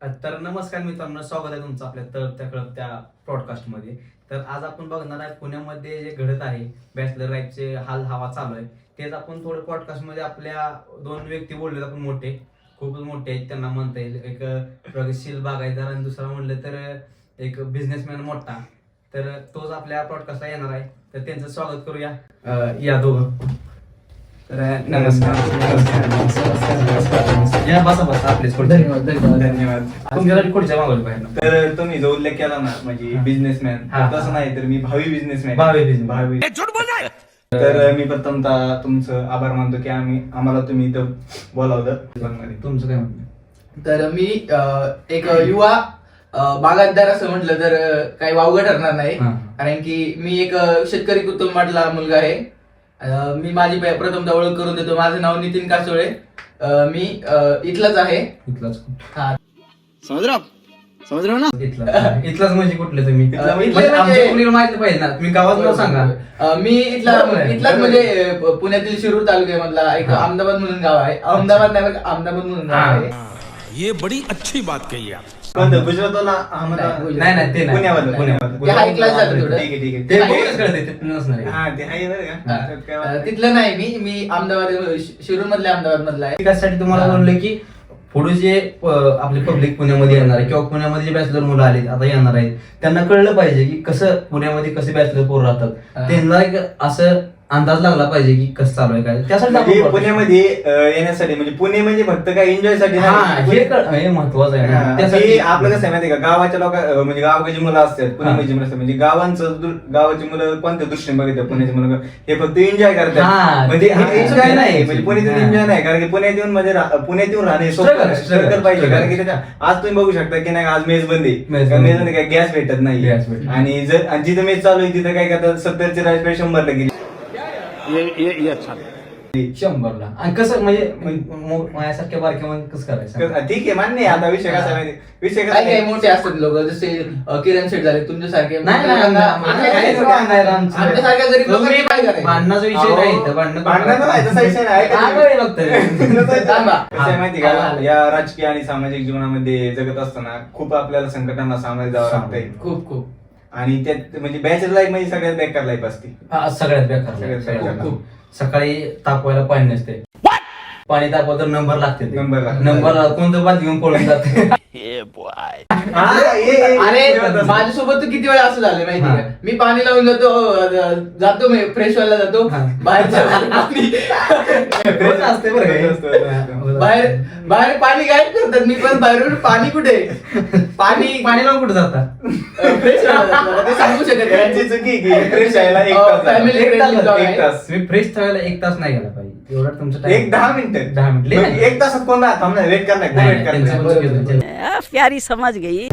तर नमस्कार मित्रांनो, स्वागत आहे तुमचं आपल्या तळत्या कळत्या पॉडकास्टमध्ये. तर आज आपण बघणार आहे पुण्यामध्ये जे घडत आहे, बॅचलर लाईफचे हाल हवा चालू आहे, तेच आपण थोडं पॉडकास्टमध्ये आपल्या दोन व्यक्ती बोललेत आपण, मोठे खूपच मोठे आहेत त्यांना म्हणता येईल. एक प्रगतशील बागायतदार आणि दुसरा म्हणलं तर एक बिझनेसमॅन मोठा. तर तोच आपल्या पॉडकास्टला येणार आहे, तर त्यांचं स्वागत करूया. या दोघं. तर नमस्कार. या बसा बसा आपलेच. धन्यवाद. तुमच्यासाठी पुढच्या मागवलं पाहिजे. तर तुम्ही जो उल्लेख केला ना, म्हणजे बिझनेसमॅन, तसं नाही तर मी भावी बिझनेसमॅन. भावी. तर मी प्रथमतः तुमचं आभार मानतो की आम्हाला तुम्ही इथं बोलावलं. तुमचं काय म्हणणं? तर मी एक युवा बागायतदार असं म्हटलं तर काही वावगं ठरणार नाही. कारण की मी एक शेतकरी कुटुंबातला मुलगा आहे. मी माझी प्रथमतः ओळख करून देतो. माझं नाव नितीन कासोळे. मी इथलाच आहे. इथलाच. हा. समझ रहे हो ना? इथलाच म्हणजे कुठले तुम्ही? इथला म्हणजे आमच्या मुलीला माहिती पाहिजे ना, तुम्ही गावात नाव सांगा. मी इथलाच म्हणजे पुण्यातील शिरूर तालुक्यामधला एक अहमदाबाद म्हणून गाव आहे. अहमदाबाद नाही, अहमदाबाद म्हणून गाव आहे. ये बड़ी अच्छी बात कही आप. कोणतं? गुजरातवाला? अहमदाबाद? नाही ते नाही. पुण्यामधलं. ते हाय क्लास झालं थोडं. ठीक आहे. ते बोगस कळते, ते नसणार आहे. हा, ते आहे बरं का. त्यात काय वाटत नाही. तिथलं नाही. मी अहमदाबाद, शिरूर मधल्या अहमदाबाद मधला आहे. त्यासाठी तुम्हाला म्हणलं की पुढे जे आपले पब्लिक पुण्यामध्ये येणार आहे किंवा पुण्यामध्ये जे बॅचलर मुलं आले आता येणार आहेत, त्यांना कळलं पाहिजे की कसं पुण्यामध्ये कसे बॅचलर पोरं राहतात. त्यांना एक असं अंदाज लागला पाहिजे की कसं चालू आहे काय. त्यासाठी म्हणजे आपण पुण्यामध्ये येण्यासाठी, म्हणजे पुणे म्हणजे फक्त काय एन्जॉय साठी हे महत्वाचं आहे ना. त्यासाठी आपलं कसं आहे माहिती का, गावाच्या लोक म्हणजे गावाची मुलं असतात, पुण्याची मुलं असतात, म्हणजे गावाची मुलं कोणत्या दृष्टीने बघितलं, पुण्याची मुलं हे फक्त एन्जॉय करतात. म्हणजे एन्जॉय नाही, म्हणजे पुण्यात एन्जॉय नाही, कारण की पुण्यात येऊन म्हणजे पुण्यात येऊन राहणे स्ट्रगल पाहिजे. कारण की त्याच्या आज तुम्ही बघू शकता की नाही, आज मेस बंदी, मेस बंदी, काय गॅस भेटत नाही. आणि जर जिथं मेस चालू आहे तिथं काय करतात, 70चे राजपेठ 100ला गेली. ये अच्छा. 100ला. आणि कसं म्हणजे माझ्यासारख्या बारक्यामध्ये कसं करायचं? ठीक आहे, मान्य आहे. आता विषय कसा आहे, विषय कसा काही काही आहे, मोठे असतात लोक, जसे किरण शेठ झाले तुमच्यासारखे. नाही, आमच्यासारख्या गरीब लोकांनी काय करायचं? भांडणाचा विषय नाही इथं. भांडणाचा नाही, तसा विषय नाही. थांबा. कसं आहे माहिती का, या राजकीय आणि सामाजिक जीवनामध्ये जगत असताना खूप आपल्याला संकटांना सामोरे जावं लागतंय. खूप आणि त्यात म्हणजे बॅचलर लाईफ म्हणजे सगळ्यात बेकार लाईफ असते. सगळ्यात बेकार. खूप सकाळी तापवायला पाणी नसते. पाणी तापवा तर नंबर लागते. नंबर कोणतं बाद घेऊन पळून जाते. अरे माझ्यासोबत तर किती वेळा असं झालं माहिती का, मी पाणी लावून जातो मी फ्रेश व्हायला जातो, असते बरं. बाहेर पाणी गायब करतात. मी पण बाहेरून पाणी कुठे पाणी लावून कुठे जातात? फ्रेश ते सांगू शकत यांची चुकी की फ्रेश व्हायला Family friendly dog आहे. एक तास, तुम्ही फ्रेश ठेवायला 1 तास नाही गेला पाहिजे. एवढा तुमचं एक 10 मिनिटं. 10 मिनिट. 1 तासात कोण थांबणार, वेट करणार. प्यारी समझ गई.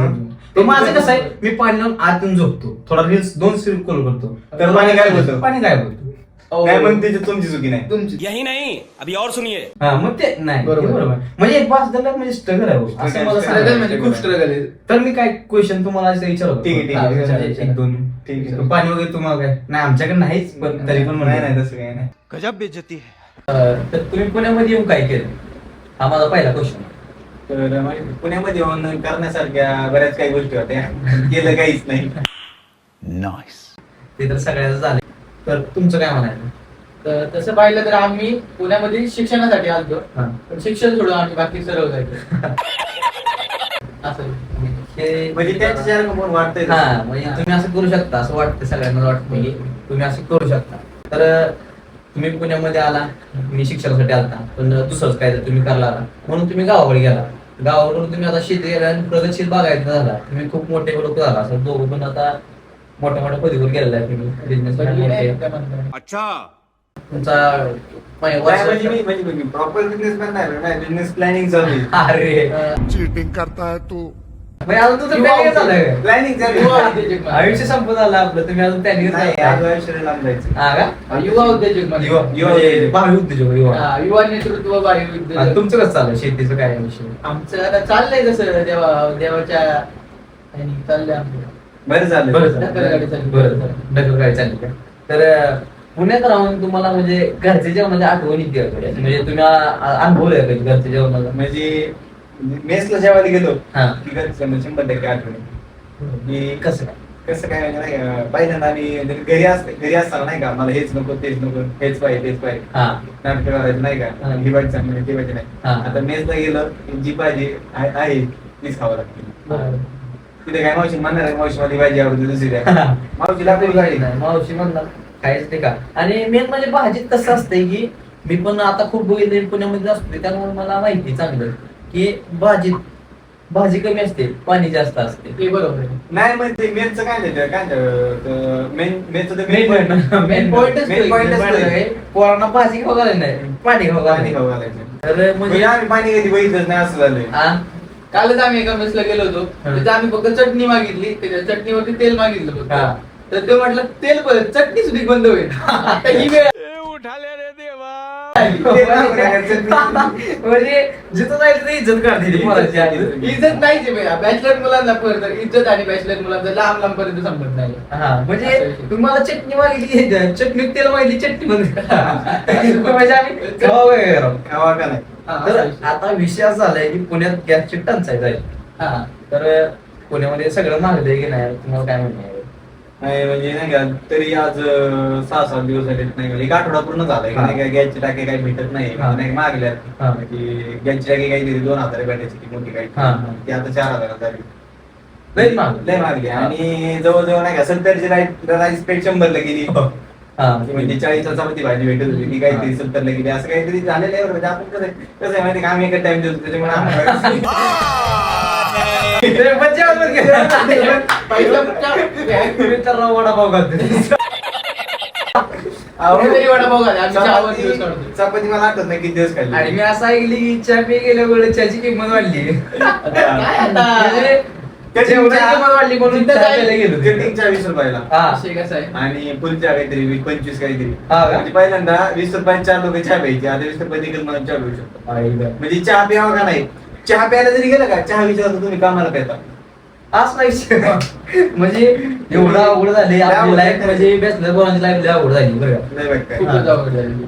ते माझं कसं आहे, मी पाणी लावून आत येऊन झोपतो, थोडा रील्स 2 स्लिप कॉल करतो, तर पाणी गायब होतं. पाणी गायब होतं. नाही, मग त्याची तुमची चुकी नाही. तुमची यही नहीं, अभी और सुनिए. हा, मग ते नाही बरोबर. म्हणजे एक पाच दरम्यान म्हणजे स्ट्रगल आहे हो. असं मला स्ट्रगल सांगायचं. म्हणजे खूप स्ट्रगल आहे. तर मी काय क्वेश्चन तुम्हाला असं विचारतो. ठीक आहे. 1-2. ठीक आहे. पाणी वगैरे तुम्हाला काय नाही, आमच्याकडे नाहीच, पण तरी पण नाही म्हणलं. तसं काही नाही. गजब बेइज्जती है. तर तुम्ही पुण्यामध्ये येऊन काय केलं, हा माझा पहिला क्वेश्चन. तर पुण्यामध्ये येऊन करण्यासारख्या बऱ्याच काही गोष्टी होत्या, केलं काहीच नाही. ते तर सगळ्याच झाले. तर तुमचं काय म्हणायचं? तर तसं पाहिलं तर आम्ही पुण्यामध्ये शिक्षणासाठी आलतो, हा. पण शिक्षण सोडून आम्ही बाकी सर्व जायचो. असं हे म्हणजे त्याच्यासारखं पण वाटतंय. हा, म्हणजे तुम्ही असं करू शकता, असं वाटतं सगळ्यांना, वाटतं की तुम्ही असं करू शकता. तर तुम्ही पुण्यामध्ये आला, मी शिक्षणासाठी आलता, पण दुसरंच काय तुम्ही करला म्हणून तुम्ही गावाकडे गेला. गावाकडून तुम्ही आता शेती आणि प्रगतशील बागायत झाला, तुम्ही खूप मोठे लोक झाला. असं दोघं पण आता मोठ्या मोठ्या पदवीवर गेलेला आहे तुम्ही. बिझनेस अच्छा. तुमचा म्हणजे प्रॉपर बिझनेसमॅन नाही, बिझनेस प्लॅनिंग चालू आहे. अरे चीटिंग करता है तू. म्हणजे अजून तुझं planning झालंय का? प्लॅनिंग चालू युवा आहे. उद्योजक म्हणा. आयुष्य संपत आलं आपलं, तुम्ही अजून नाही, आज प्लॅनिंग आयुष्याला लांब जायचं. हा का? युवा उद्योजक म्हणा. युवा भावी उद्योजक युवा. हा, युवा नेतृत्व बाह्य आणि उद्योजक. तुमचं कसं चाललंय, शेतीचं काय विषय? आमचं आता चाललंय कसं देवाच्या ह्यानी चाललंय आमचं. बरं झालं. ढकलगाडी चालली. बरं, ढकलगाडी चालली का? तर पुण्यात राहून तुम्हाला म्हणजे घरच्या जेवणाच्या आठवणी द्या म्हणजे तुम्ही अनुभवलंय का घरच्या जेवणाला? म्हणजे मेसला जेवायला गेलो हा. की घरच्यांना 100% आठवण की कसं काय? कसं काय म्हणजे नाही का पहिल्यांदा आम्ही घरी असताना नाही का मला हेच नको तेच नको हेच पाहिजे तेच पाहिजे हा. नाटक करायचं नाही का हा. ही पाहिजे चांगली ती पाहिजे नाही हा. आता मेसला गेलं की जी पाहिजे आहे तीच खावं लागते तिथे काय मावशी म्हणणार आहे मावशी मला भाजी आवडते दुसरी द्या मावशीला आपली गाडी नाही, मावशी म्हणणार खायचं ते का. आणि मेन म्हणजे भाजीत कसं असतंय की मी पण आता खूप बघितले पुण्यामध्ये असतो त्यामुळे मला माहिती चांगलं की भाजी कमी असते पाणी जास्त असते. ते बरोबर आहे. नाही म्हणजे मेनचं काय नाही काय मेनचं मेन पॉइंटच पोरांना भाजी खाऊ घालायला नाही पाणी खाऊ पाणी घालायला. खाऊ घालायचं तर म्हणजे म्हणजे आम्ही पाणी कधी बघितलंच नाही असं झालंय हा? कालच आम्ही एका मेसला गेलो होतो तिथे आम्ही फक्त चटणी मागितली त्याच्या चटणीवरती तेल मागितलं हा. होतं तर ते म्हटलं तेल बंद चटणी सुद्धा बंद होईल आता ही वेळ उठा ले रे देवा. म्हणजे जिथं जायचं ते इज्जत काढते पोराची आधी. इज्जत नाहीच आहे बॅचलर मुलांना तर इज्जत आणि बॅचलर मुलांना लांब लांब पर्यंत संपत नाही. हा म्हणजे तुम्हाला चटणी मागितली चटणी तेल मागितली चटणी बंद म्हणजे आम्ही खावा वगैरे राहू. खावा का नाही तर आता विषय असा झालाय की पुण्यात गॅसची टंचाई जाईल. हा. तर पुण्यामध्ये सगळं मागलंय की नाही तुम्हाला काय म्हणणं आहे? नाही म्हणजे नाही का तरी आज 6-7 दिवस झाले नाही का एक आठवडा पूर्ण झालाय हा. नाही का गॅसची टाकी काही भेटत नाही हा. नाही मागल्या हा. की गॅसची टाकी काहीतरी 2,000 भेटायची ती मोठी काही हा. ती आता 4,000 झाली लयच मागलं. लय मागली आणि जवळजवळ नाही का 70ची राईस पेट 100ला गेली हा. म्हणजे 40चा चपाती भाजी भेटत होती ती काहीतरी 70ला गेली असं काहीतरी झालेलं आहे बरं. म्हणजे आपण कसं आहे माहिती का आम्ही एकच टाइम देतो त्याच्यामुळे ते मज्जा वाटत गेली. पहिला तुम्ही तर वडापाव खाते. तरी वडापाव घाला आम्ही चहावर दिवस काढतो. चपाती मला आठवत नाही किती दिवस आणि खाल्ली मी असं ऐकली की चहा पे गेल्यामुळे चहाची किंमत वाढली. काय आता म्हणजे जेवणाची किंमत वाढली म्हणून तिथं चहा काय- प्यायला गेलो तिथे. कटिंगच्या 20 रुपयाला हा. विषय कसा आहे आणि पुलच्या काहीतरी 25 काहीतरी हा का? म्हणजे पहिल्यांदा 20 रुपयात 4 लोक चहा प्यायचे आता 20 रुपये देखील मला चहा पिऊ शकतो आई गं. म्हणजे चहा प्यावा का नाही चहा प्यायला जरी गेलं का चहा विचारतो तुम्ही कामाला पेता असं नाही विषय. म्हणजे एवढं अवघड झाले आपली लाईफ म्हणजे बॅचलर बोलांची लाईफ लय अवघड झाली बरं का. नाही बघ काय खूपच अवघड झालेली.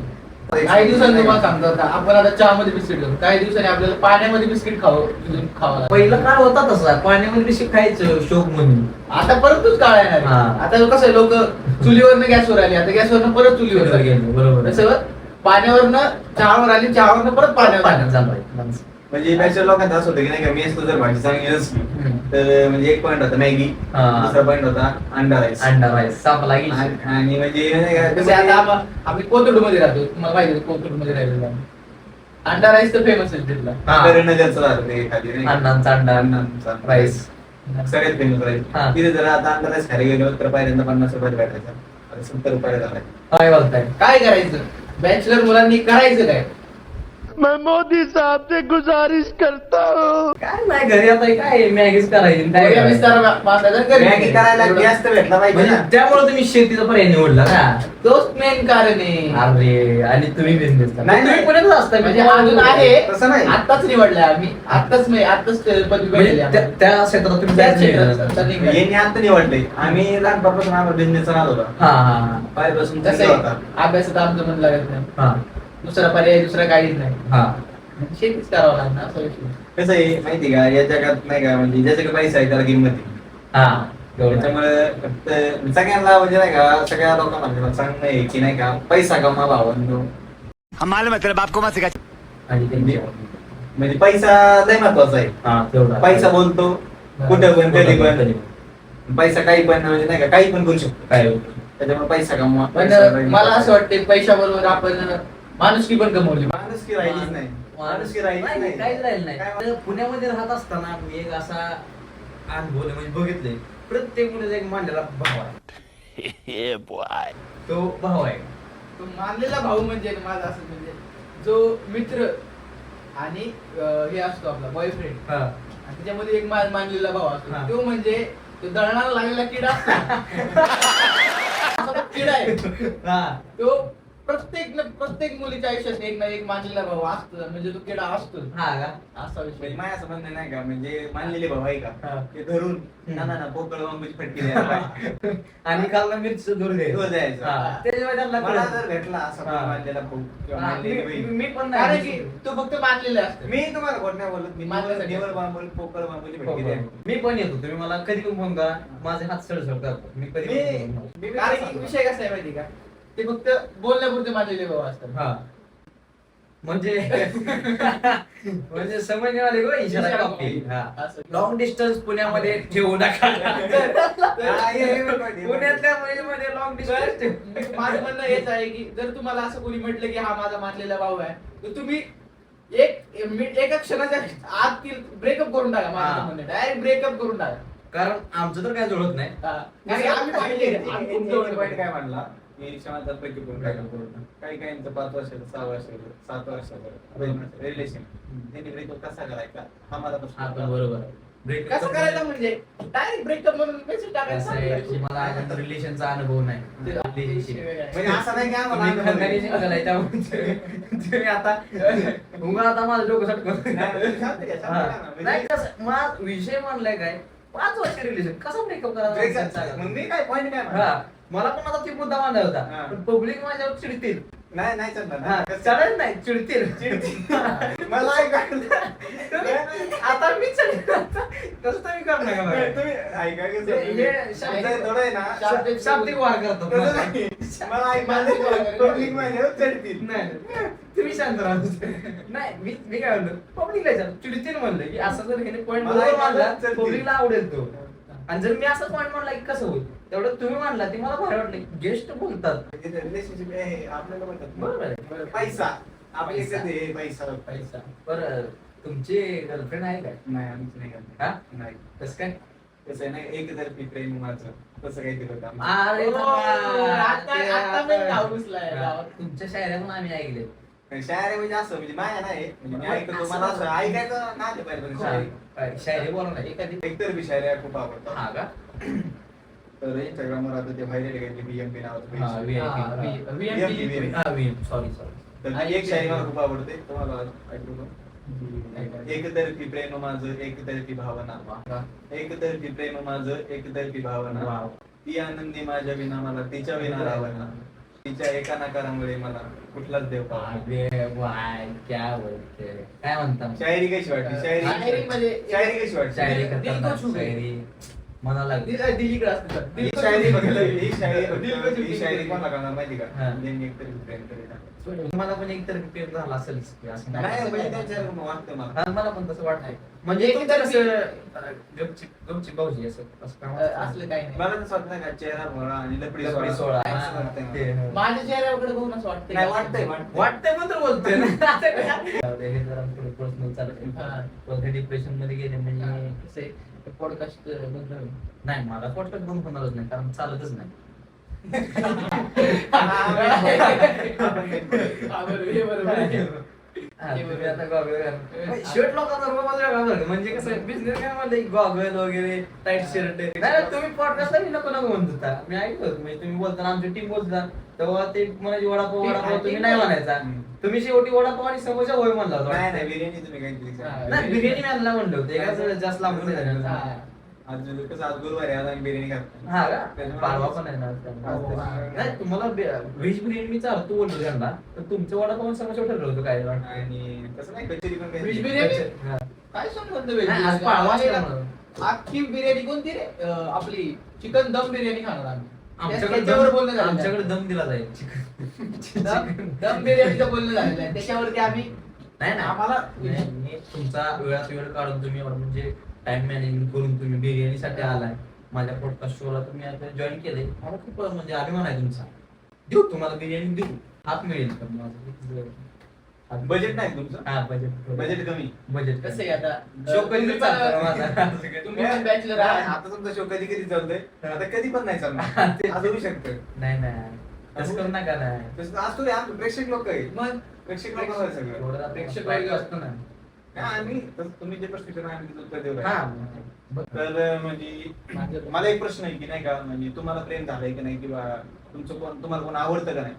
काही दिवसांनी तुम्हाला सांगतो आता आपण आता चहामध्ये बिस्किट घेऊ काही दिवसांनी आपल्याला पाण्यामध्ये बिस्किट खावं लागेल. पहिलं काळ होता तसा पाण्यामध्ये बिस्किट खायचं शोक म्हणून. आता परत तूच काळ येणार आहे. हा. आता कसं लोक चुलीवरनं गॅसवर आली आता गॅसवरनं परत चुलीवर आली. बरोबर तसं पाण्यावरनं चहावर आली चहावरनं परत पाण्यावर पाण्यात आली. चालू आहे माणसं. म्हणजे बॅचलर लोकांचं असं होतं की नाही का मेसला जर भाजी चांगली नसली तर म्हणजे एक पॉईंट होता मॅगी हा. दुसरा पॉईंट होता अंडा राईस अंडा राईस सापला गेली. आणि म्हणजे नाही का कसं आहे, आता आम्ही कोथरूड मध्ये राहतो तुम्हाला माहिती आहे कोथरूड मध्ये राहिलेलो आम्ही. अंडा राईस तर फेमस आहे तिथला. हा. नगरचं झालं ते खाली नाही का? अण्णांचा अंडा अण्णांचा राईस. सगळ्यात फेमस राईस हा. तिथे जर आता अंडा राईस खायला गेलो तर पहिल्यांदा 50 रुपयाला भेटायचा आता 70 रुपयाला झालाय काय बोलताय? काय करायचं बॅचलर मुलांनी करायचं काय मैं मोदी साहब से गुजारिश करता हूँ काय नाही घरी आता काय मॅगीच करायची काय पोळ्या करायचं? विस्तार बांधायचा घरी. मॅगी करायला गॅस तर भेटला पाहिजे म्हणजे ना त्यामुळे तुम्ही शेतीचा पर्याय निवडला ना. तोच मेन कारण आहे अरे आणि तुम्ही बिझनेस नाही, तुम्ही पुण्यातच असता म्हणजे अजून आहे तसं नाही. आत्ताच निवडलाय आम्ही आत्ताच पदवी म्हणजे भेटली आम्हाला. त्या क्षेत्रात तुम्ही त्याच जायचं क्षेत्रात नाही. आता निघाले. यांनी आता निवडलंय आम्ही लहानपणापासून आम्हाला बिझनेस राहत होता हा हा पाहिल्यापासून कसं चांगला होता आहे अभ्यासात आमचं मन लागत नाही हा दुसरा पर्याय दुसरा काहीच नाही हा शेतीच करावं लागणार असा विषय कसं आहे माहिती का या जगात नाही का म्हणजे ज्याच्याकडे पैसा आहे त्याला किंमत आहे हा एवढं. त्याच्यामुळे फक्त सगळ्यांना म्हणजे नाही का सगळ्या लोकांना म्हणजे मला सांगणं आहे की नाही का पैसा कमा भावांनो हम मालूम है तेरे बाप को मत सिखा. आणि त्यांची- म्हणजे पैसा लय महत्वाचा आहे हा तेवढा पैसा बोलतो कुठं पण कधी पण पैसा काही पण म्हणजे नाही का काही पण करू शकतो काय त्याच्यामुळे पैसा कमवा पण मला असं वाटतं पैशाबरोबर आपण माणुसकी पण कमवली माणुसकी राहिलीच नाही माणुसकी राहिलीच नाही, काहीच राहिलं नाही. काय तर पुण्यामध्ये राहत असताना मी एक असा अनुभव म्हणजे बघितलंय प्रत्येक मुलाचा एक मांडलेला भाव आहे. तो भाव आहे. तो मानलेला भाऊ म्हणजे ना माझा असं म्हणजे जो मित्र आणि हे असतो आपला बॉयफ्रेंड हा. आणि त्याच्यामध्ये एक मानलेला भाऊ असतो हा. तो म्हणजे तो दळणाला लागलेला किडा असतो. असा तो किडा आहे हा. तो प्रत्येक मुलीच्या आयुष्यात एक ना एक मानलेला भाऊ असतो, म्हणजे तो किडा असतो. हा का? असा म्हणजे विषय. माझ्या असं म्हणणं नाही का, म्हणजे मानलेले भाऊ आहे हा. का ते धरून ना पोकळ वांबूची फटकी द्यायला पाहिजे. आणि खाल्ला मिरची दूर दूर द्यायचं. त्याच्यामुळे त्यांना मला कळलं. जर भेटला असा हा. मानलेला भाऊ किंवा हा, मानलेली मी बहीण, मी पण कारण नाही की तो फक्त मानलेला असतो. मी तुम्हाला खोट नाही बोलत, मी मानलेलं निवड बांबूल पोकळ बांबूची फटकी द्या. मी पण येतो, तुम्ही मला कधी पण फोन करा, माझे हात सळसळ करतात. मी कधी पण फोन करतो. कारण की विषय कसा आहे माहिती का, ते फक्त बोलण्यापुरते मानलेले भाऊ असतात. हा म्हणजे म्हणजे समजणे वाले गो इशारा कॉपी. असं. लॉंग डिस्टन्स पुण्यामध्ये ठेवू नका. पुण्यातल्या मुलीमध्ये लॉंग डिस्टन्स माझं म्हणणं हेच आहे की जर तुम्हाला असं कोणी म्हटलं की हा माझा मानलेला भाऊ आहे, तर तुम्ही एका क्षणाच्या आत ब्रेकअप करून टाका. माझं म्हणणं डायरेक्ट ब्रेकअप करून टाका. कारण आमचं तर काय जुळत नाही. कारण की आम्ही पाहिले, आम्ही खूप जवळ वाईट पाहिले. काय म्हणला की समाजापैकी करून टाकलं. काही काहींचं 5 वर्षाचं 6 वर्षाचं 7 वर्षाचं रिलेशन त्यांनी ब्रेकअप कसा करायचा हा मला प्रश्न हा पण होता. बरोबर आहे. Breakup कसं करायचं म्हणजे डायरेक्ट ब्रेकअप म्हणून मेसेज असं आहे, टाकायचा. तुम्हाला अजून रिलेशनचा अनुभव नाही. Relationship. म्हणजे असं नाही की आम्हाला तुम्ही अनुभव खंडानी नाही. single आहे, त्यामुळे तुम्ही आता माझं डोकं सटकून. नाही, शांत घ्या, शांत घ्या ना. नाही कसं माझा विषय म्हणलाय काय 5 वर्ष रिलेशन कसं ब्रेकअप Breakup करायला. मग मी काय पॉईंट काय म्हणतो? हा मला पण आता ती मुद्दा मांडला होता, हा. पण पब्लिक माझ्यावर चिडतील. नाही चालणार हा, कसं? चालेल नाही चिडतील. मला ऐकायला आता मी चिडतील. तसं तुम्ही करणार का बघा? तुम्ही ऐका कसं? हे शब्द थोडं आहे ना शाब्दिक वार करतात. तसं नाही. मला ऐकायला पब्लिक माझ्यावर चढतील. नाही तुम्ही शांत राहा. नाही मी काय म्हणतो पब्लिकला चिडतील म्हणलं की असं जर हे पॉईंट मला ऐकायला मानला चढतील. पब्लिकला आवडेल तो. आणि जर मी असं पॉईंट मानला की कसं होईल, तेवढं तुम्ही मानला ते मला भारी वाटलं. गेस्ट बोलतात रिलेशनशिप आहे आपल्याला म्हणतात बरोबर आहे. पैसा आपल्या पैसा. इकडे आहे, पैसा पैसा. बरं तुमची गर्लफ्रेंड आहे काय? नाही आम्हीच नाही करत. हा नाही कसं काय? कसं आहे ना एकतर्फी प्रेम माझं तसं काही केलं होतं आम्ही. अरे ओ, बाबा, आता ते मी नाव घुसलाय गावात. तुमच्या शायऱ्या पण आम्ही ऐकले. शायर म्हणजे असं म्हणजे माया नाही म्हणजे मी ऐकतो मला असं ऐकायचं नाही पाहिजे पण शायरी. शायरी बोला ना एखादी. एकतर्फी शायऱ्या खूप आवडतात. हा का? तर इंस्टाग्रामवर आता ते व्हायरल गेले BMP नावाचं हा, page. हा, VIP. VMP. हा, VM. सॉरी तर ती एक शायरी मला खूप आवडते तुम्हाला ऐकू का? एकतर्फी प्रेम माझं एकतर्फी भावना एकतर्फी प्रेम माझं एकतर्फी भावना वाव. ती आनंदी माझ्या विना मला तिच्या विना रावना तिच्या एका नकारामुळे मला कुठलाच देव पावला. अरे वाय, क्या बोलते. काय म्हणता? शायरी कशी वाटली शायरी शायरी म्हणजे शायरी कशी वाटली शायरी दिल को करताना छू गई. शायरी मनाला लागली. दिलीकडे असते सर. ही शायरी बघितलं ही शायरी दिल को बघितलं, छू ही गई. शायरी कोणाला करणार माहिती का हा. ज्यांनी एकतरी प्रेम करेल. मला पण एकतर प्रेम झाला असेल असं नाही नाही. म्हणजे त्यांच्यावर वाटतं मला हा, मला पण तसं वाटतंय. म्हणजे एक तुमचं तर कसं गपचिप भाऊजी असं काम असतं. असलं काही नाही. मला तर स्वप्न नाही का चेहरा भोळा आणि लपडी लपडी सोळा. असं हा, वाटतंय मला. ते, हा. माझ्या चेहऱ्याकडे बघून असं वाटतंय. नाही वाटतंय वाटतंय पण तर बोलतोय ना. हे जरा थोडं पर्सनल हा. चालत डिप्रेशन मध्ये गेले म्हणजे कसे पॉडकास्ट बंद नाही मला पॉडकास्ट बंद होणारच नाही कारण चालतच नाही. शर्ट लोकांचा रोज वेगळा झाला. म्हणजे कसं बिझनेस काय म्हणलं गॉगल वगैरे टाईट शर्ट. नाही तुम्ही पॉडकास्टला नको नको म्हणत होता. मी ऐकलं म्हणजे तुम्ही बोलताना आमची टीम बोलता तेव्हा ते म्हणायची वडापाव तुम्ही नाही म्हणायचा. तुम्ही शेवटी वडापाव आणि समोसा होय म्हणला होता. नाही नाही बिर्याणी तुम्ही काहीतरी नाही बिर्याणी मी आणला म्हणलं होतं एकाच जास्त लांबून नाही झालं. आज कसं आज गुरुवारी आज आम्ही बिर्याणी खातो. हा का? परवा पण आहे ना. नाही तुम्हाला व्हेज बिर्याणी मी चालतो बोलतो त्यांना तर तुमचं वडापाव समोसा ठरलं होतं काय वाटतं. आणि तसं नाही कचोरी पण काही व्हेज बिर्याणी? हा. काय संबंध नाही, आज पाळवा असला म्हणून. अख्खी बिर्याणी कोणती रे? आपली चिकन दम बिर्याणी खाणार आम्ही. आमच्याकडे त्याच्यावर बोलणं झालं. आमच्याकडे दम दिला जाईल चिकन. दम बिर्याणीचं बोलणं झालेलं आहे. त्याच्यावरती आम्ही नाही नाही आम्हाला मी तुमचा वेळात वेळ काढून तुम्ही एवढं म्हणजे टाइम मॅनेजमेंट करून तुम्ही बिर्याणीसाठी आलाय माझ्या पॉडकास्ट शोला तुम्ही आता जॉईन केले मला खूप म्हणजे अभिमान आहे तुमचा. देऊ तुम्हाला बिर्याणी देऊ हात मिळेल पण माझं बजेट नाही तुमचं हा बजेट बजेट कमी बजेट कसं आहे आता शो कधी चालतं माझा. तुम्ही पण बॅचलर नाही, आहात. आता तुमचा शो कधी कधी चालतोय आता कधी पण नाही चालणार ते- असं होऊ शकतं. नाही नाही तसं करू नका नाही तसं असतो रे आमचे प्रेक्षक लोक आहे मग प्रेक्षक लोक आहे सगळं थोडं प्रेक्षक प्रेक्षक वर्ग असतो ना. नाही, आम्ही तुम्ही जे प्रश्न विचारणार आम्ही त्याचं उत्तर देऊ हा राहिले. तर म्हणजे मला एक प्रश्न आहे की नाही का म्हणजे तुम्हाला प्रेम झालंय की नाही किंवा तुमचं कोण तुम्हाला कोण आवडतं का नाही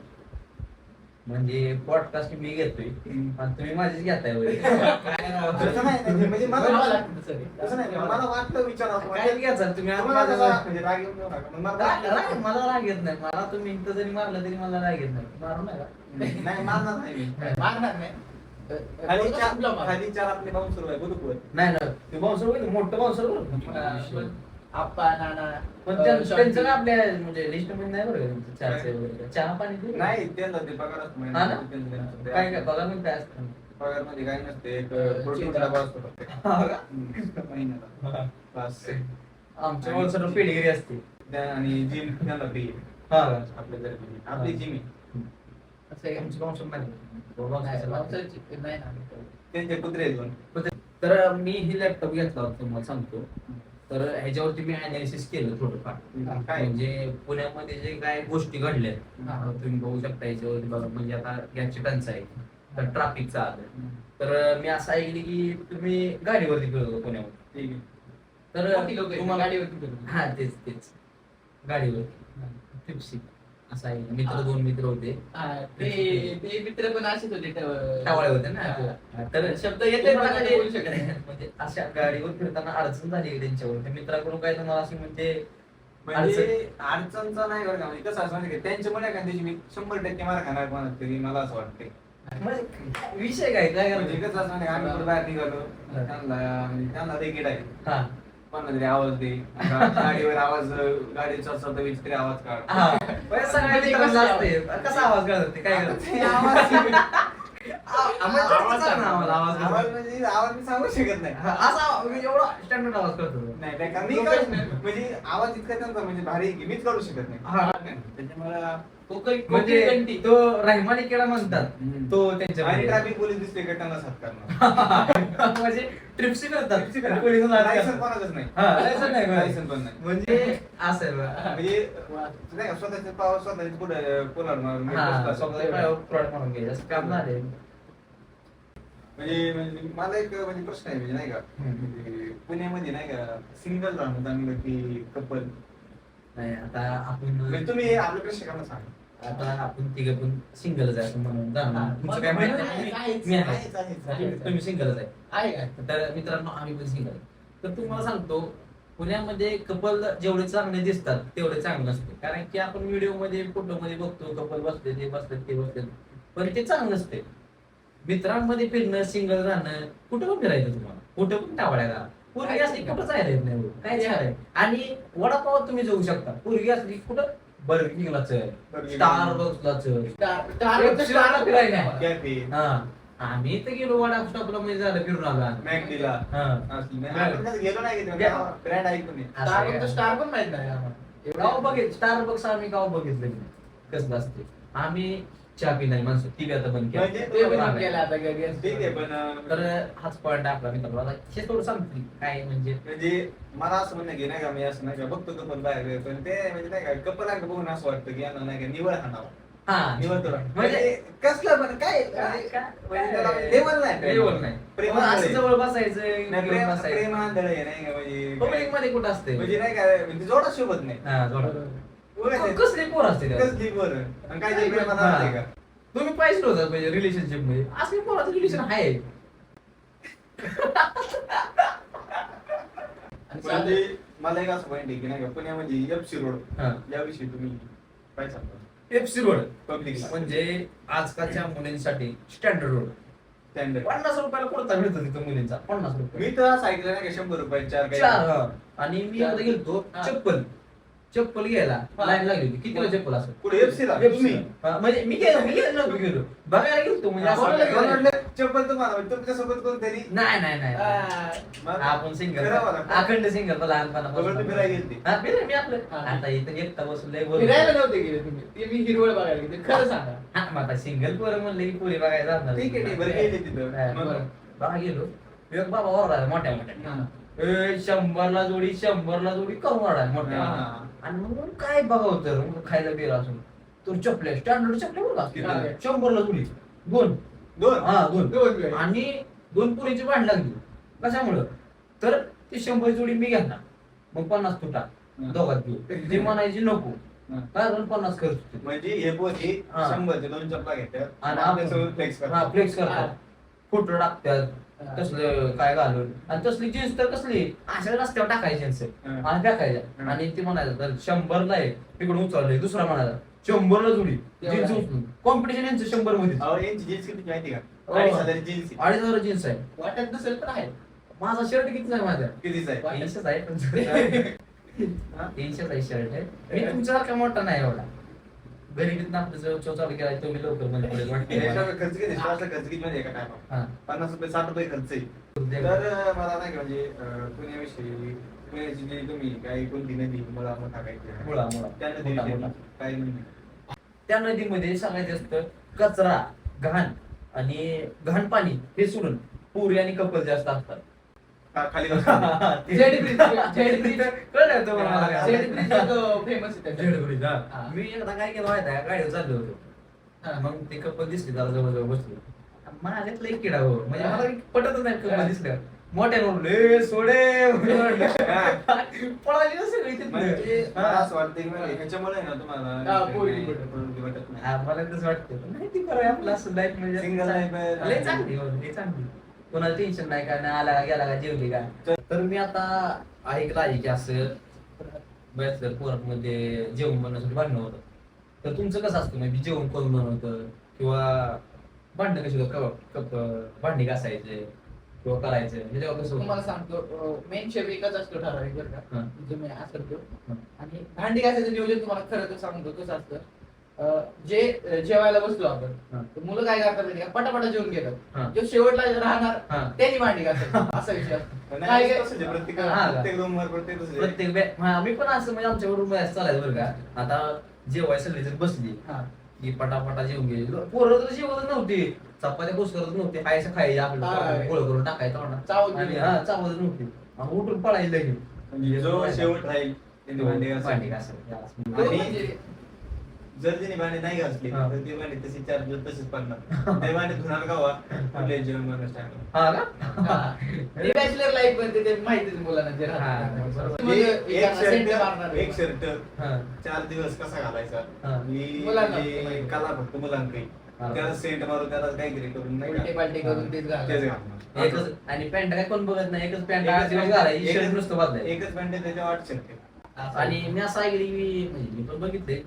म्हणजे पॉडकास्ट मी घेतोय आणि तुम्ही माझीच घेताय होय. तसं नाही, म्हणजे मला मला लागतं तसं. तसं नाही, मला वाटलं विचारावं काय घ्यायचं तुम्ही आता तुम्हाला माझं- कसं म्हणजे राग येऊ नका. मग मला वाटलं- मला राग येत नाही. मला तुम्ही इथं जरी मारलं तरी मला राग येत नाही. मारू नका. नाही मारणार नाही मी. मारणार नाही. खाली संपलं मग. खाली चार आपले बाउन्सर आहे बरोबर. नाही ना ते बाउन्सर होईल मोठं बाउन्सर पण आप्पा नाना पण त्यांचं काय आपल्या म्हणजे लिस्ट मध्ये नाही बरं का त्यांचं चहाचे वगैरे चहा पाणी ते? नाही त्यांना ते पगारच नाही. हा ना? त्यांचं- काय काय बघा मग काय असतं पगार मध्ये काय नसते एक प्रोटीन चिंता. डबा असतो फक्त. हा का? महिन्याला बस. आमच्या बाउन्सर पेडगिरी असते. आणि जिम त्यांना फ्री हा का? आपल्या तर्फे आपली जिम आहे. असं आहे. आमचे बाउन्सर नाही नाही, बाउन्सर बाउन्सरची- नाही ना. त्यांचे कुत्रे आहेत दोन. तर मी ही लॅपटॉप घेतला होता तुम्हाला सांगतो. तर ह्याच्यावरती मी अनालिसिस केलं थोडंफार. काय म्हणजे पुण्यामध्ये जे काय गोष्टी घडल्या हा. तुम्ही बघू शकता याच्यावरती बघा म्हणजे आता गॅसची टंचाई तर ट्रॅफिकचा आलं. तर मी असं ऐकले की तुम्ही गाडीवरती फिरत होता पुण्यामध्ये. ठीक आहे. तर मोठी लोकं आहेत, तुम्हाला गाडीवरती फिरत. हा तेच गाडीवर टिप्सी असं आहे. मित्र दोन मित्र होते हा, ते मित्र पण असेच होते टावाळे होते ना. हा. तर शब्द येते तुम्हाला पण कधी- बोलू शकत नाही. म्हणजे अशा गाडीवर फिरताना अडचण झाली का त्यांच्यावर त्या मित्राकडून काय तुम्हाला अशी म्हणजे म्हणजे अडचणचा नाही बरं का म्हणजे कसं असं माहिती का त्यांच्यामुळे एखाद्याची मी 100% मार खाणार पण तरी मला असं वाटतंय. म्हणजे विषय काय म्हणजे कसं असं नाही आम्ही कुठं बाहेर निघालो त्यांना रेगेट आहे हा कोणाला तरी आवाज दे गाडीवर आवाज गाडी चालता वीज तरी आवाज काढ. हा पण सगळ्या मित्रांना असते कसा आवाज काढत ते काय करत ते आवाज आवाज आवाज म्हणजे आवाज मी सांगू शकत नाही. असा एवढा स्टँडर्ड आवाज करतो नाही नाही, कारण मी काढू- म्हणजे आवाज इतका त्यांचा म्हणजे भारी आहे की मीच काढू शकत नाही. हा. त्याच्यामुळे म्हणजे तो रहमानी केळा म्हणतात तो त्यांच्या आणि ट्रॅफिक पोलीस दिसले गटांना साथ करणार. म्हणजे ट्रिप्सी करतात लायसन पोलिसांना कोणाचंच नाही. हा, लायसन नाही कोणाचं. लायसन पण नाही. म्हणजे असं आहे बघा. म्हणजे नाही का, स्वतःचे पाव स्वतःचे पुढे कोलार मारून हा, बसला. स्वतःच्या पायावर प्रॉडक्ट म्हणून घ्यायचं असं काम झाले. म्हणजे मला एक म्हणजे प्रश्न आहे म्हणजे नाही का म्हणजे पुण्यामध्ये नाही का सिंगल राहणं चांगलं की कपल. नाही आता म्हणजे आपण तुम्ही आपल्या प्रेक्षकांना सांगा. आता आपण तिघे पण सिंगलच आहे असं म्हणून जाणार. तुमचं काय माहिती नाही. मी आहे. तुम्ही सिंगलच आहे. आहे काय? तर मित्रांनो आम्ही पण सिंगल आहे. तर तुम्हाला सांगतो पुण्यामध्ये कपल जेवढे चांगले दिसतात तेवढे चांगले नसते. कारण की आपण व्हिडिओ मध्ये फोटो मध्ये बघतो कपल बसले ते बसले ते बसले पण ते चांगलं नसते. मित्रांमध्ये फिरणं सिंगल राहणं कुठं पण फिरायचं तुम्हाला कुठं पण टावळ्याला पूर्वी असली कुठं जायला येत नाही काय छान आहे. आणि वडापाव तुम्ही जाऊ शकता पूर्वी असली कुठं बर्गर किंगला चल स्टार बक्सला चल स्टार फिरायला कॅफे हा आम्ही तर गेलो वडा स्टॉपला म्हणजे झालं फिरून आलो आम्ही. मॅकडीला हा. असली नाही. आपण कधी गेलो नाही ब्रँड ऐकून नाही. असं आहे. स्टार पण माहित नाही आम्हाला. गाव बघित स्टार बक्स आम्ही गाव बघितलं कसं असते. आम्ही चहा पिणार माणसं ती बी आता बंद केलं. म्हणजे ते पण केलं आता घरी. ठीक आहे पण तर हाच पॉईंट आपला मित्रांनो आता हे थोडं सांगतील काय म्हणजे म्हणजे मला असं म्हणणं की नाही का मी असं नाही का बघतो कपल बाहेर पण ते म्हणजे नाही का कपल आहे का बघून असं वाटतं की यांना नाही का निवड हाणावं. हा निवड तो म्हणजे म्हणजे कसलं पण काय म्हणजे त्याला लेवल नाही. लेवल नाही प्रेम मग असं आंधळे. जवळ बसायचं नाही, घेऊन प्रेम बसायचं. प्रेम आंधळ आहे नाही का म्हणजे पब्लिक मध्ये कुठं असते म्हणजे नाही का म्हणजे जोडा शोभत नाही. हा, जोडा. उगाच कसली पोर असते त्याला? कसली बरं आणि काय ते प्रेमात हा. आणते का तुम्ही पाहिजे होतं म्हणजे रिलेशनशिप मध्ये असली पोराचं रिलेशन आहे. आणि म्हणजे मला एक असं पॉईंट आहे की नाही का पुण्यामध्ये एफसी रोड हा. याविषयी तुम्ही काय सांगता एफसी रोड पब्लिक म्हणजे आजकालच्या मुलींसाठी स्टँडर्ड रोड स्टँडर्ड 50 रुपयाला कुर्ता मिळतो तिथं मुलींचा 50 रुपये मी तर असं ऐकलं नाही का 100 रुपये चार काही चार हा. आणि मी एकदा गेलतो हा. चप्पल घ्यायला लाईन लागली होती कितीला चप्पल असं पुढे एफसी ला तुम्ही म्हणजे मी गेलो बघायला गेलतो म्हणजे असं मला बघायला वाटलं चप्पल तुम्हाला तुमच्यासोबत कोणतरी नाही मग आपण सिंगल खरं बोला. अखंड सिंगल बरोबर तुम्ही लहानपणापासून फिरायला गेलते. हा फिरायला मी आपलं हा. आता इथं एकटा बसलोय फिरायला नव्हते गेले तुम्ही. ते मी हिरवळ बघायला गेले. खरं सांगा. हा मग आता सिंगल पोरं म्हणलं की पोरी बघायला जाणार ठीक आहे ठीक बरं गेले तिथं हा, मग बरं. बघा गेलो एक बाबा ओरडायला मोठ्या मोठ्या हा. 100ला जोडी करून ओरडायला मोठ्या हा. आणि मग काय बघावं तर मग खायला बिर असून तर चपले स्टँडर्ड चपले बघा हा. 100ला जोडी दोन दोन हा दोन दोन वेळ. आणि दोन पुरीची भांड लागली कशामुळं तर ती 100 जोडी मी घेणार मग 50 तुटा दोघात घेऊ ती म्हणायची नको कारण 50 खर्च होतो. म्हणजे हे पोती हा. 100 ते 2 चपला घेतात आणि आणि आपल्यासोबत फ्लेक्स करतात. फ्लेक्स करतात, फोटो टाकतात कसलं काय घालून, आणि तसली जीन्स तर कसली अशा रस्त्यावर टाकायची जीन्स आणि टाकायच्या, आणि ती म्हणायचं तर 100ला आहे तिकडून उचललंय, दुसरा म्हणायचा 100ला जोडी जीन्स उचलून, कॉम्पिटिशन यांचं 100 मध्ये. अहो, यांची जीन्स किती माहिती का? हो. 2,500 जीन्स 2,500 जीन्स आहे. वाटत नसेल तर आहे. माझा शर्ट किती आहे माझ्या कितीच आहे? 300 आहे. 300 आहे शर्ट आहे. मी तुमच्यासारखा मोठा नाही एवढा. गरिबीत आपलं चालू केला तुम्ही लवकर मध्ये पुढे वाटते. याच्यावर खर्च किती? श्वासला खर्च किती माहिती आहे का टायमा? 50 रुपये 60 रुपये खर्च आहे. तर मला नाही का म्हणजे पुण्याविषयी, पुण्याची जी तुम्ही काही कोणती नदी मला टाकायची मुळा त्या मोठा, नदी मोठा. काही नाही. त्या नदीमध्ये सांगायचं असतं कचरा, घाण आणि घाण पाणी हे सोडून पुरी आणि कपल जास्त असतात. खाली झेड ब्रिज कळलं तुम्हाला मला काय? झेड ब्रिज फेमस आहे त्याच्यात. झेड ब्रिज, हा. मी एकदा काय केलं माहिती आहे, गाडीवर चाललो होतो, मग ते कपल दिसले जरा जवळ बसले, माझ्यातलं एक किडा हो, म्हणजे मला पटतच नाही कपल दिसलं, मोठ्या रोडले सोडे पळाली ना सगळी म्हणजे तिथनं. मला असं वाटतं की म्हणजे ह्याच्यामुळे ना तुम्हाला हा, पोरी भेटत नाही. हा, मला तसं वाटतं, नाही ती करूया आपलं असं लाईफ म्हणजे Single life आहे. लय चांगली हो, लय चांगली, कोणाला टेन्शन नाही काय नाही, आला का गेला का जेवली का. तर मी आता ऐकलं आहे की असं बॅचलर पोरात मध्ये जेवण बनवण्यासाठी भांडणं होतं, तर तुमचं कसं असतं म्हणजे जेवण कोण बनवतं किंवा भांडणं कशी भांडी घासायचे किंवा करायचं हे तेव्हा कसं तुम्हाला होतं? सांगतो मेन शेप एकच असतो ठराविक बरं का, हा. जो मी असं करतो. हा. आणि भांडी घासायचं नियोजन तुम्हाला खरं तर सांगतो कसं असतं. जे जेवायला बसलो आपण, हा. तर मुलं काय करतात माहिती का, पटापटा जेवून हा. घेतात, जो शेवटला हा. राहणार त्यांनी भांडी घासायची असा विषय असतो. नाही, काय- तसंच आहे. प्रत्येक हा का? प्रत्येक रूमवर प्रत्येक तसंच आहे. प्रत्येक हा, मी पण असं म्हणजे आमच्या रूम चालायचं बरं का, आता जेवाय सगळी जण बसली हा. की पटापटा जेवून गेली, पोरं तर जेवतच नव्हती, चपात्या कुस करत नव्हते, खायचं खायचं हा. आपलं गोळ करून टाकायचं म्हणा, चावत आणि नाही. हा चावत नव्हती, आणि उठून पळायला लगेच. म्हणजे जो शेवट राहील त्यांनी भांडी घासायची. भांडी घासायची. तो आणि- म्हणजे जर तिने भांडी नाही घासली हा. तर ते भांडी तशी 4 दिवस तशीच पडणार. ते भांडी धुणार गावा कुठले जेवण बनवण्यास टाकलं. हा का? हा. ते बॅचलर लाईफ मध्ये ते माहितीच मुलांना जे हा, राहतं. बरोबर. मग एकाला सेंट एक मारणार. शर्ट हा. 4 दिवस कसा घालायचा हा. ही मुलांना. म्हणजे कला फक्त मुलांकडे. हा. त्याला सेंट मारून त्याला काहीतरी करून नाही उलटे का? पालटे करून तेच तेच घालायचं. घालणार. एकच आणि पॅन्ट काय कोण बघत नाही, एकच पॅन्ट एकच 8 दिवस पॅन्ट- घालायची, एकच- शर्ट नुसतं बदलायचं. एकच पॅन्ट आहे, त्याच्या 8 शर्ट आहे. आणि मी असं ऐकली की म्हणजे मी पण बघितले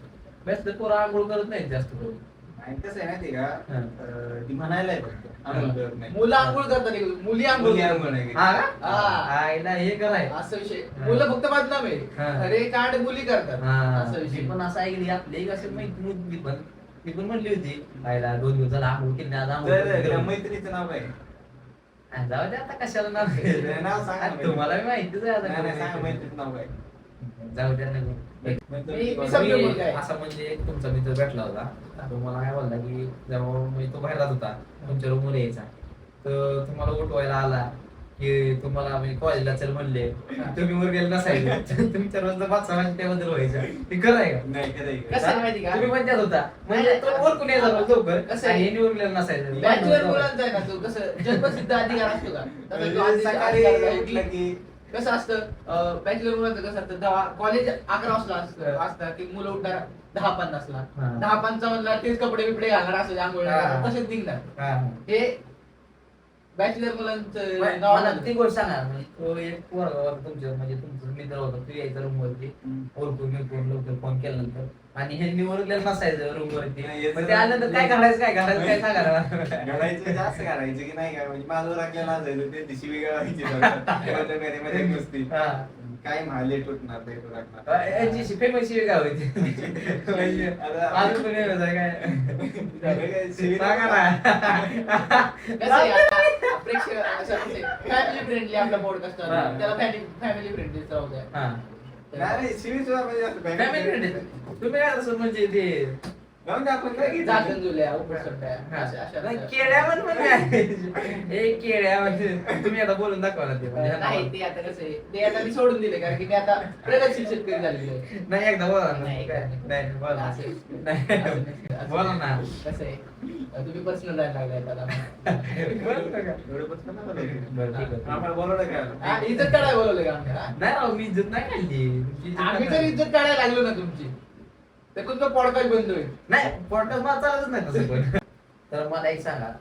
बॅचलर पोरं आंघोळ करत नाही जास्त करून. आणि कसं आहे माहिती आहे हा. का, ती म्हणायला आहे फक्त आंघोळ करत नाही. मुलं आंघोळ करतात एक, मुली आंघोळ मुली करतात. आंघोळ नाही करत. हा का? हा. आईला हे कराय. असं विषय हा. मुलं फक्त बदनाम आहे, हा. खरे कांड मुली करतात असं मी विषय. पण असं ऐकली आपली एक असं माहिती मी पण म्हणली होती आईला 2 दिवस झाला आंघोळ केली नाही, आज आंघोळ तर केली. त्या मैत्रिणीचं नाव काय? हा, जाऊ दे आता कशाला नाव नाव सांगा ना. तुम्हाला बी माहितीच आहे नाही, नाही, सांगा आता. मैत्रिणीचं नाव काय? जाऊ द्या नाही. मी समजू मी मुलगा आहे. असा म्हणजे एक तुमचा मित्र भेटला होता, तो मला काय बोलला की जेव्हा म्हणजे तो बाहेर राहत होता तुमच्या रूमवर यायचा, तर तुम्हाला उठवायला आला की तुम्हाला मी कॉलेजला चल म्हणले, तुम्ही वर गेले नसायचे, तुमच्या रोज 5-6 वाजता त्याबद्दल व्हायचं, ते खरं आहे का? नाही, खरं आहे. कसं आहे माहिती का? तुम्ही पण त्यात होता म्हणजे तो वर कुणी येणार लवकर कसं आहे? आणि हे निवडून गेलं नसायचं. बॅचलर मुलांचा आहे ना तो, कसं जन्मसिद्ध अधिकार असतो का तसा तो म्हणजे सकाळी अधिकार आहे. उठलं की कसं असतं बॅचलर मुलांचं कसं असतं, कॉलेज 11 वाजता असतं की मुलं उठणार 10:50 ला, हा. 10:55 ला तेच कपडे बिपडे घालणार असं आंघोळ हा. तसेच निघणार. हा. हे बॅचलर मुलांचं नाव मला नाही. ती गोष्ट सांगा, म्हणजे तो एक पोरगा तुमच्या म्हणजे तुमचा मित्र होता, तू यायचा रूम वरती ओळखून लवकर फोन केल्यानंतर, आणि हे निवडलेलं नसायचं रूम वरती, नाही, याचं- मग ते आल्यानंतर काय घालायचं काय सांगा ना. घालायचं जास्त घालायचं की नाही काय, म्हणजे माझं राखलेला असायचं ते दिशी वेगळं व्हायची मध्ये मस्ती हा. काय महाले टुटणार ते टाकणार. यांची फेमस शिवी काय होती म्हणजे अजून पण famous आहे काय सांगा ना. कसं आहे आता प्रेक्षक असं फॅमिली फ्रेंडली आपला पॉडकास्ट हा. त्याला फॅमिली फ्रेंडली राहू द्या. हा. नाही शिवी सुद्धा म्हणजे असं Family friend आहे. तुम्ही काय तसं म्हणजे ते जाऊन दे आपण काय घेतो. झाकण जुल्या उपसट्ट्या हा. अशा नाही, केड्या पण काय एक केड्या म्हणजे तुम्ही आता बोलून दाखवा ना ते म्हणजे नाही ते आता कसं आहे ते आता मी सोडून दिले कारण की मी आता प्रगतशील शेतकरी झालेलो आहे. नाही एकदा बोला ना. नाही, काय? नाही बोला ना. असं- नाही. असं नाही. बोला ना. कसं आहे तुम्ही पर्सनल जायला लागलाय त्याला. बोला ना. एवढं पटकन नका बोलू. बरं, ठीक आहे. आम्हाला बोलवलं काय हा, इज्जत काढायला बोलवलं का आम्हाला? नाही राव, मी इज्जत नाही काढली तुमची इज्जत आम्ही नाही तर इज्जत काढायला लागलो ना तुमची. तर तुमचा पॉडकास्ट बंद होईल. नाही पॉडकास्ट मला चालतच नाही तसं पण. तर मला एक सांगा,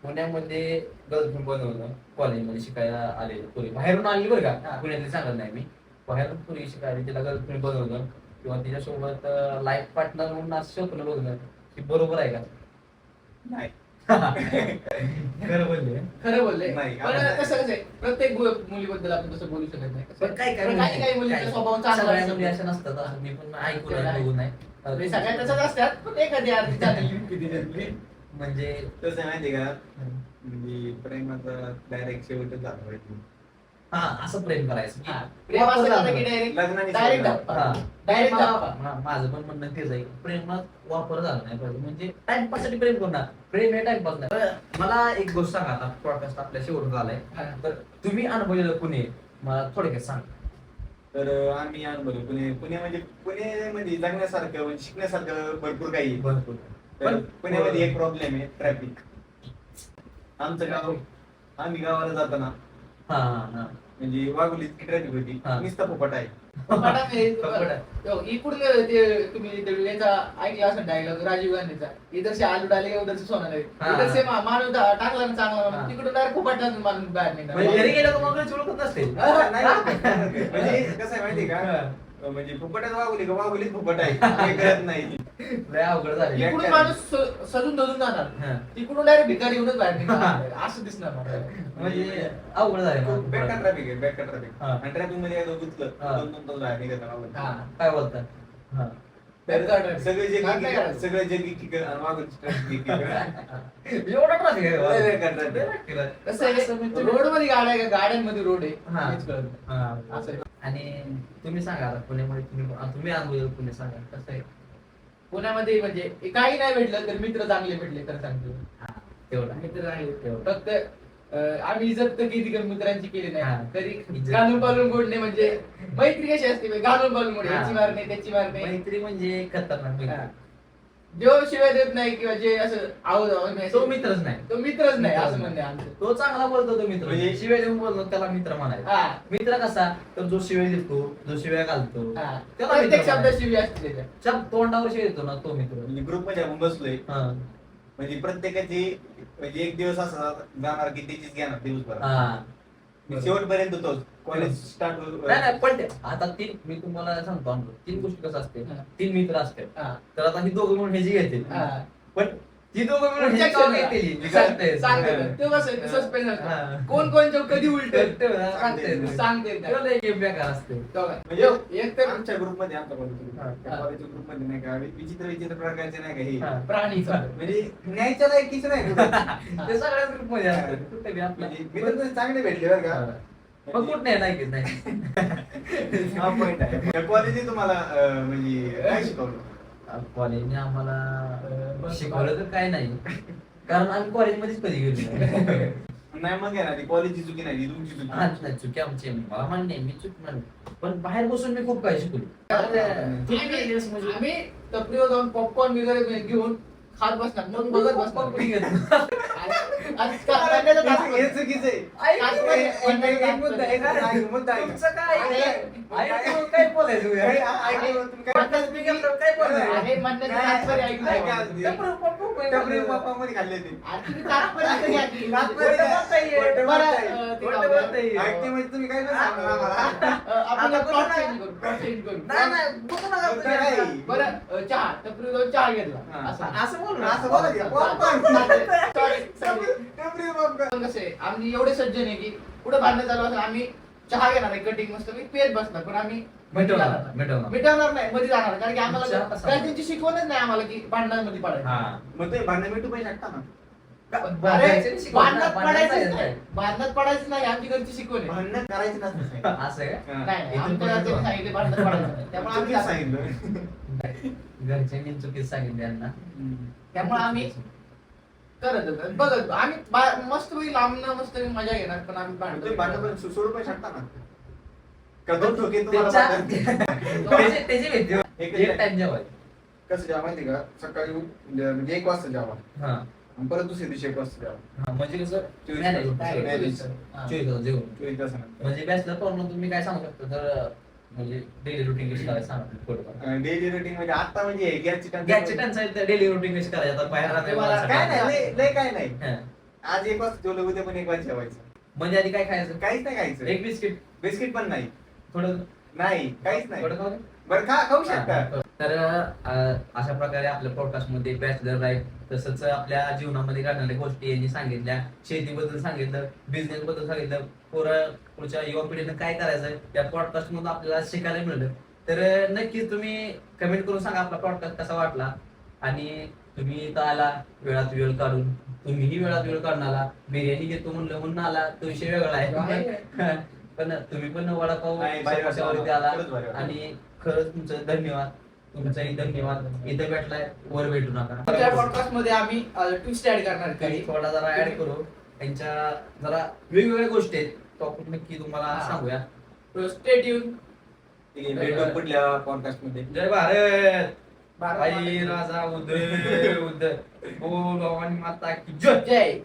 पुण्यामध्ये गर्लफ्रेंड बनवणं कॉलेजमध्ये शिकायला आले पुरी बाहेरून आली बरं का, पुण्यातली सांगत नाही मी, बाहेरून पुरी शिकायला तिला गर्लफ्रेंड बनवणं किंवा तिच्यासोबत लाईफ पार्टनर म्हणून असं स्वप्न बघणं ही बरोबर आहे का? नाही. खरं बोलले. खरं बोलले. नाही, पण आपण- कसं आहे, प्रत्येक मुलीबद्दल आपण तसं बोलू शकत नाही. पण काही काही मुलींचा स्वभाव चांगला सगळ्या असतो. मुली अशा नसतात असं मी पण ऐकून आहे, बघून आहे. म्हणजे सगळ्यात तसंच असतात, पण एखादी अर्धी चांगली किती त्यातली. म्हणजे तसं माहिती का, म्हणजे प्रेमाचा डायरेक्ट शेवटच झाला पाहिजे. हा असं प्रेम करायचं की हा, प्रेम असं झालं की लग्नाने डायरेक्ट शेवट. धप्पा. हा. डायरेक्ट मला- धप्पा. माझं पण म्हणणं तेच आहे, प्रेमात वापर झाला नाही पाहिजे, म्हणजे टाइमपास साठी प्रेम करणार, प्रेम हे टाइमपास नाही. तर मला एक गोष्ट सांगा, आता पॉडकास्ट आपल्या शेवट झालाय, हा. तर तुम्ही अनुभवलेलं पुणे मला थोडक्यात सांग. तर आम्ही अनुभवलो पुणे म्हणजे जगण्यासारखं म्हणजे शिकण्यासारखं भरपूर काही आहे. भरपूर. तर पण- पुण्यामध्ये एक प्रॉब्लेम आहे, ट्रॅफिक. आमचं गाव, आम्ही गावाला जाताना हा हा म्हणजे वाघोलीत इतकी ट्रॅफिक होती, हा. नुसता पोपट आहे. मॅडम, हे- कपडा. यो, इकडून ते तुम्ही ते याचा ऐकला असं डायलॉग राजीव गांधीचा, इधर से आलू डाले उधर से सोना डाले, हा. इधर से माणूस टाकला ना चांगला हा. माणूस, तिकडून डायरेक्ट खूप माणूस बाहेर म्हणजे घरी निघणार. गेलं तर मग चुळकत नसते. म्हणजे कसं आहे माहिती का, म्हणजे फुकटात वाघोलीत फुकट आहे, काही कळत नाही. लय अवघड झाले. इकडून माणूस सजून धजून हा. जाणार, तिकडून डायरेक्ट भिकारी येऊनच बाहेर निघणार, असं दिसणार मला. म्हणजे अवघड झाले. खूप बेकार ट्रॅफिक आहे, बेकार ट्रॅफिक. हा. आणि ट्रॅफिक मध्ये एकदा गुंतलं, हा. 2-2 तास बाहेर निघत नाही. हा. काय बोलतात? हा. बेकार traffic. सगळे जे काय करायचं? सगळे जगी की आणि वाघोलीची ट्रॅफिक एवढा ट्रॅफिक आहे लय बेकार traffic. गावाला. कसं आहे, रोड मध्ये गाड्या आहे का गाड्यांमध्ये रोड आहे हा. हेच कळत नाही. हा. असं आहे. आणि तुम्ही सांगा आता पुण्यामध्ये तुम्ही अनुभव पुणे सांगा कसं आहे. पुण्यामध्ये म्हणजे काही नाही भेटलं तर मित्र चांगले भेटले तर सांगतो. हा, तेवढा मित्र चांगले तेवढं. फक्त आम्ही इज्जत तर किती कमी मित्रांची केली हा. नाही, तरी इज्जत. घालून पालून गोडणे म्हणजे मैत्री कशी असते बे? घालून पालून गोडणे, हा. याची मारणे त्याची मारणे. मैत्री म्हणजे खतरनाक मैत्री. हा. जो शिवाय देत नाही किंवा जे असं तो मित्रच नाही. तो मित्रच नाही असं म्हणणे आमचं. तो चांगला बोलतो तो मित्र, म्हणजे- शिवाय देऊन बोलतो त्याला मित्र म्हणायचा. हा. मित्र कसा, तर जो शिवाय देतो, जो शिवाय घालतो, हा. त्याला प्रत्येक मित्र शब्द म्हणायचं. शिवी असते त्याच्या. तोंडावर शिवाय देतो ना तो मित्र. म्हणजे ग्रुप मध्ये आपण बसलोय, हा. म्हणजे प्रत्येकाची म्हणजे एक दिवस असा जाणार की त्याचीच घेणार दिवसभर. हा. शेवटपर्यंत तोच कॉलेज स्टार्ट नाही नाही पण आता मी तुम्हाला सांगतो अनुभव. 3 गोष्टी कसं असते, हा. 3 मित्र असतात. हा. तर आता ही दोघं मिळून ह्याची घेतील, हा. पण ती दोघं मिळून ह्याची Objection का घेतील? मी सांगते. सांगते. ते कसं आहे, suspense हा. असतं. कोण कोणच्या कधी उलट सांगते ना, सांगते. सांगते नाही. तो लय game बेकार असते. म्हणजे एक तर आमच्या ग्रुप मध्ये आमच्या हा. कॉलेजच्या ग्रुप मध्ये नाही का विचित्र विचित्र प्रकारचे नाही का हे हा. प्राणीचा म्हणजे न्यायच्या लायकीच नाही कुठं. ते सगळ्याच ग्रुप मध्ये असतात. कुठे बी आपलं. म्हणजे मित्र तर चांगले भेटले बरं का. मग कुठं नाही नाही. हा पॉइंट आहे. कॉलेजने तुम्हाला म्हणजे काय शिकवलं? कॉलेजने आम्हाला शिकवलं तर काय नाही, कारण आम्ही कॉलेजमध्येच कधी गेलो नाही. नाही मग आहे ना, ती कॉलेजची चुकी नाही, ती तुमची चुकी. हा, नाही, चुकी आमची आहे. मला मान्य आहे, मी चूक म्हणतो, पण बाहेर बसून मी खूप काही शिकलो. तुम्ही गेलेस म्हणजे आम्ही टपरीवर जाऊन पॉपकॉर्न वगैरे घेऊन खात बसणार, मग बघत बसणार. कुठे घेतो? आणि कांद्याचं तास हे चुकीचं आहे. ऐक, एक मुद्दा आहे ना, एक मुद्दा आहे. तुमचं काय ऐकून काय बोलायचं काय ऐकलं तुम्ही काय? पॉडकास्ट मी केलं तर काय बोलायचं? अरे म्हणण्याचं तात्पर्य ऐकलं. ऐका आधी. टपरी पप्पामध्ये खाल्ले ते. आणि तुम्ही तात्पर्य ऐकलं घ्या. तात्पर्य बोलता बरं, येईल. ते बोलता जाऊ बोलता द्या. येईल. ऐकते म्हणजे तुम्ही काय नाही सांगणार आम्हाला. आपण आता plot बघा. change करू, plot change करू. नाही नाही बघू नका बघता काय? तुम्ही. बरं, चहा टपरीवर जाऊन चहा घेतला हा. असं. असं बोल ना. असं बोला की. Sorry, sorry. टपरी पप्पा. पण कसं आहे, आम्ही एवढे सज्जन आहे की पुढे भांडण चालू असेल, आम्ही चहा घेणार आहे कटिंग मस्त मी पेज बसणार, पण आम्ही मिटवणार, मिटवणार. मिटवणार नाही, मध्ये जाणार, कारण की चहा आम्हाला कसा? काय त्यांची शिकवणच नाही आम्हाला की भांडणांमध्ये पडायचं. हा. मग ते भांडण मिटू पण शकता ना. अरे, शिकवण भांडणात ना, पडायचंच भांडणात नाही, भांडणात पडायचं नाही, आमची घरची शिकवण आहे. भांडण करायचं नसतं. असं आहे का? हा. नाही नाही, इथून आमच्या पण घरच्यांनी मिटवा. सांगितले भांडणात पडायचं नाही, त्यामुळे आम्ही चुकीचं जातो. सांगितलं. घरच्यांनी चुकीच सांगितले यांना. त्यामुळे आम्ही करत होतो, बघत होतो. आम्ही मस्त पैकी लांबनं मस्त पैकी मजा घेणार, पण आम्ही तुम्ही भांडण भांडण पण सोडू पण शकता ना. का दोन ठोके तुम्हाला त्याच्या- भांडण? त्याची भीती. एक टाइम जेवायचं. कसं जेवा माहिती का, सकाळी म्हणजे 1 वाजता जेवा हा. आणि परत दुसऱ्या दिवशी 1 वाजता जेवा. हा, म्हणजे कसं 24 नाही, नाही, तास. direct नाही, 24 तास जेवण. 24 तासानंतर. म्हणजे बॅचलर प्रॉब्लेम तुम्ही काय सांगू शकता, तर म्हणजे डेली रुटीन कशी करायचं सांगा थोडंफार. डेली रुटीन म्हणजे आता म्हणजे गॅसची टंचाई डेली रुटीन कशी करायचं आता बाहेर काय नाही लय काय नाही. हा. आज एक वाजता जेवलं उद्या पण एक वाजता जेवायचं. म्हणजे आधी काय खायचं? काहीच नाही खायचं. एक बिस्किट बिस्किट पण नाही. थोडं नाही काहीच नाही. थोडं खाऊ दे. बरं खाऊ शकता. तर अशा प्रकारे आपल्या पॉडकास्ट मध्ये बॅचलर लाईफ तसंच आपल्या जीवनामध्ये घडणाऱ्या गोष्टी यांनी सांगितल्या, शेतीबद्दल सांगितलं, बिझनेस बद्दल सांगितलं, पुढच्या युवा पिढीनं काय करायचं या पॉडकास्ट मधून आपल्याला शिकायला मिळालं. तर नक्कीच तुम्ही कमेंट करून सांगा आपला पॉडकास्ट कसा वाटला. आणि तुम्ही इथं आला वेळात वेळ काढून, तुम्हीही वेळात वेळ काढून आला. बिर्याणी घेतो म्हणून आला तो विषय वेगळा आहे. पण तुम्ही पण वडापाव नाही, भारी वाटलं. वरती आला खरंच भारी वाटलं. आणि खरंच तुमचं धन्यवाद. तुमचाही धन्यवाद. इथं भेटलाय वर भेटू नका. त्या पॉडकास्ट मध्ये आम्ही ट्विस्ट ऍड करणार काही. थोडा जरा ऍड करू त्यांच्या जरा वेगवेगळ्या गोष्टी आहेत टॉपिक नक्की तुम्हाला सांगूया. Stay tune. भेटू पुढल्या पॉडकास्ट मध्ये. जय भारत. आई राजा उदय उदय बोल भवानी माता की जय. जय.